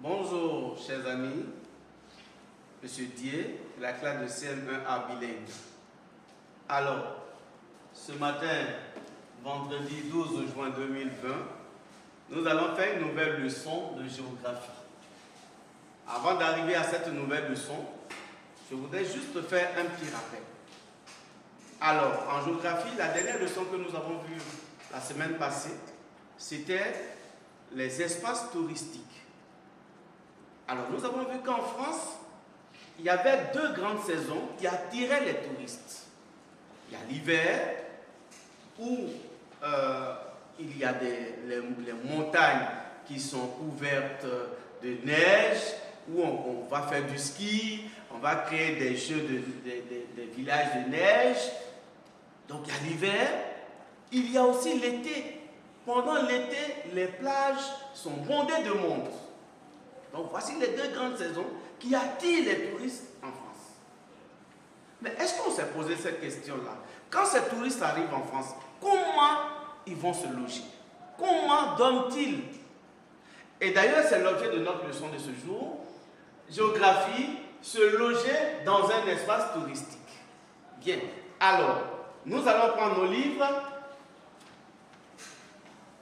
Bonjour, chers amis. Monsieur Dier, la classe de CM1A bilingue. Alors, ce matin, vendredi 12 juin 2020, nous allons faire une nouvelle leçon de géographie. Avant d'arriver à cette nouvelle leçon, je voudrais juste faire un petit rappel. Alors, en géographie, la dernière leçon que nous avons vue la semaine passée, c'était les espaces touristiques. Alors, nous avons vu qu'en France, il y avait deux grandes saisons qui attiraient les touristes. Il y a l'hiver, où il y a les montagnes qui sont couvertes de neige, où on va faire du ski, on va créer des jeux des villages de neige. Donc il y a l'hiver, il y a aussi l'été. Pendant l'été, les plages sont bondées de monde. Donc voici les deux grandes saisons qui attirent les touristes en France. Mais est-ce qu'on s'est posé cette question-là? Quand ces touristes arrivent en France, comment ils vont se loger? Comment dorment-ils? Et d'ailleurs, c'est l'objet de notre leçon de ce jour. Géographie, se loger dans un espace touristique. Bien. Alors, nous allons prendre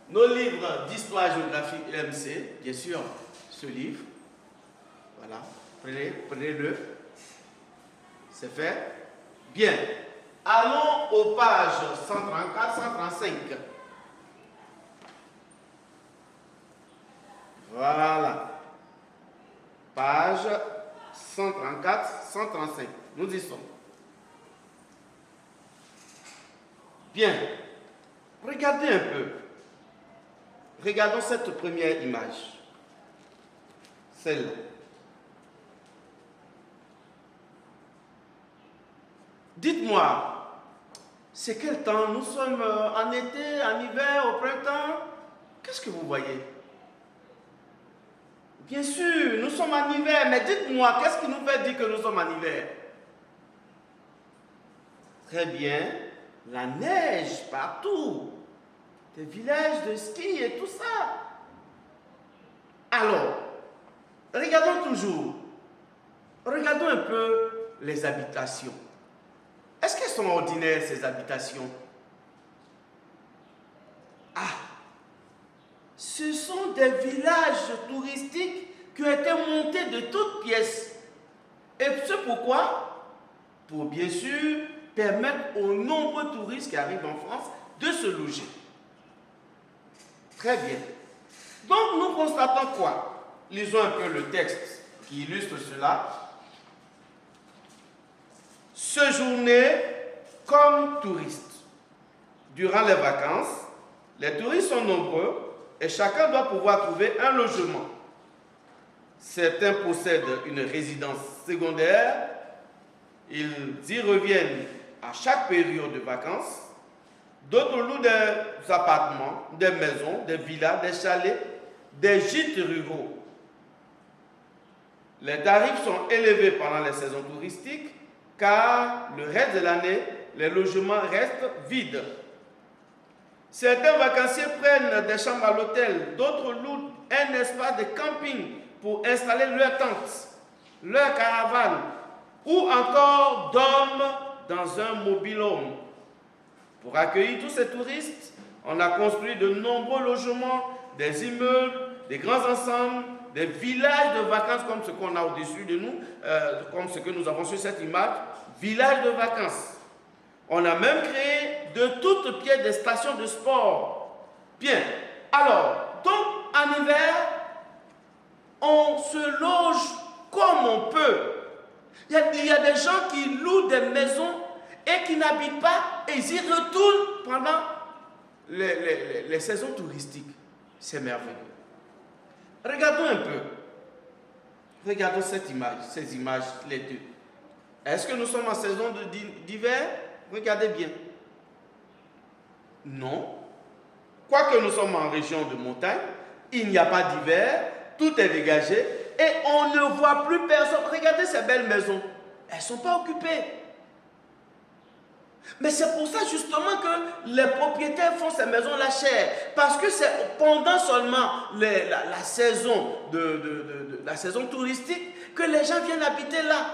nos livres d'histoire, géographie EMC, bien sûr, ce livre. Voilà, prenez-le. C'est fait. Bien. Allons aux pages 134, 135. Voilà. Page 134, 135. Nous y sommes. Bien. Regardez un peu. Regardons cette première image. Celle-là. Dites-moi, c'est quel temps? Nous sommes en été, en hiver, au printemps? Qu'est-ce que vous voyez? Bien sûr, nous sommes en hiver, mais dites-moi, qu'est-ce qui nous fait dire que nous sommes en hiver? Très bien, la neige partout, des villages de ski et tout ça. Alors, regardons toujours, regardons un peu les habitations. Est-ce qu'elles sont ordinaires, ces habitations? Ah, ce sont des villages touristiques qui ont été montés de toutes pièces. Et c'est pourquoi? Pour bien sûr permettre aux nombreux touristes qui arrivent en France de se loger. Très bien. Donc nous constatons quoi? Lisons un peu le texte qui illustre cela. Séjourner comme touristes. Durant les vacances, les touristes sont nombreux et chacun doit pouvoir trouver un logement. Certains possèdent une résidence secondaire. Ils y reviennent à chaque période de vacances. D'autres louent des appartements, des maisons, des villas, des chalets, des gîtes ruraux. Les tarifs sont élevés pendant les saisons touristiques car le reste de l'année, les logements restent vides. Certains vacanciers prennent des chambres à l'hôtel, d'autres louent un espace de camping pour installer leurs tentes, leurs caravanes, ou encore dorment dans un mobil-home. Pour accueillir tous ces touristes, on a construit de nombreux logements, des immeubles, des grands ensembles, des villages de vacances comme ce qu'on a au-dessus de nous, comme ce que nous avons sur cette image, villages de vacances. On a même créé de toutes pièces des stations de sport. Bien, alors, donc en hiver, on se loge comme on peut. Il y a des gens qui louent des maisons et qui n'habitent pas et ils y retournent pendant les saisons touristiques. C'est merveilleux. Regardons un peu. Regardons cette image, ces images, les deux. Est-ce que nous sommes en saison d'hiver? Regardez bien. Non. Quoique nous sommes en région de montagne, il n'y a pas d'hiver, tout est dégagé et on ne voit plus personne. Regardez ces belles maisons. Elles ne sont pas occupées. Mais c'est pour ça justement que les propriétaires font ces maisons-là chères. Parce que c'est pendant seulement la saison la saison touristique que les gens viennent habiter là.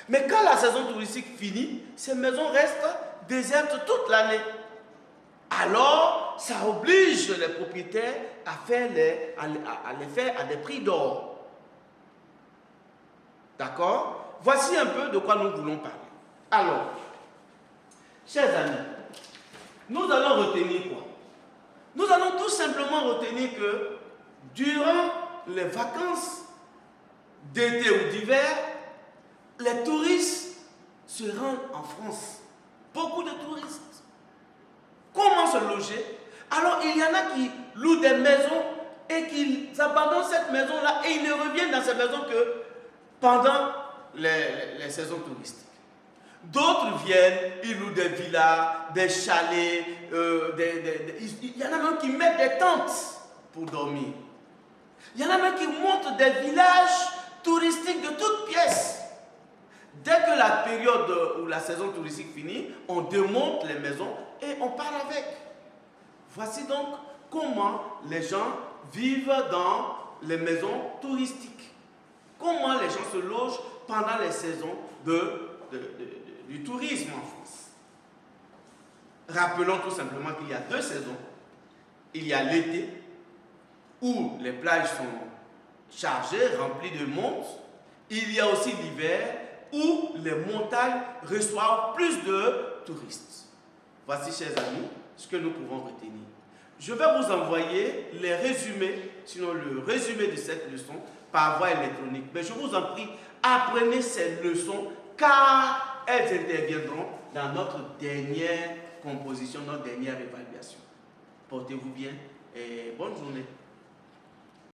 Mais quand la saison touristique finit, ces maisons restent désertes toute l'année. Alors, ça oblige les propriétaires à les faire à des prix d'or. D'accord? Voici un peu de quoi nous voulons parler. Alors, chers amis, nous allons retenir quoi? Nous allons tout simplement retenir que durant les vacances d'été ou d'hiver, les touristes se rendent en France. Beaucoup de touristes. Comment se loger? Alors, il y en a qui louent des maisons et qui abandonnent cette maison-là et ils ne reviennent dans cette maison que pendant les saisons touristiques. D'autres viennent, ils louent des villas, des chalets, il y en a même qui mettent des tentes pour dormir. Il y en a même qui montent des villages touristiques de toutes pièces. Dès que la période où la saison touristique finit, on démonte les maisons et on part avec. Voici donc comment les gens vivent dans les maisons touristiques. Comment les gens se logent pendant les saisons du tourisme en France. Rappelons tout simplement qu'il y a deux saisons. Il y a l'été, où les plages sont chargées, remplies de monde. Il y a aussi l'hiver, où les montagnes reçoivent plus de touristes. Voici, chers amis, ce que nous pouvons retenir. Je vais vous envoyer les résumés, sinon le résumé de cette leçon, par voie électronique. Mais je vous en prie, apprenez ces leçons, car elles interviendront dans notre dernière composition, notre dernière évaluation. Portez-vous bien et bonne journée.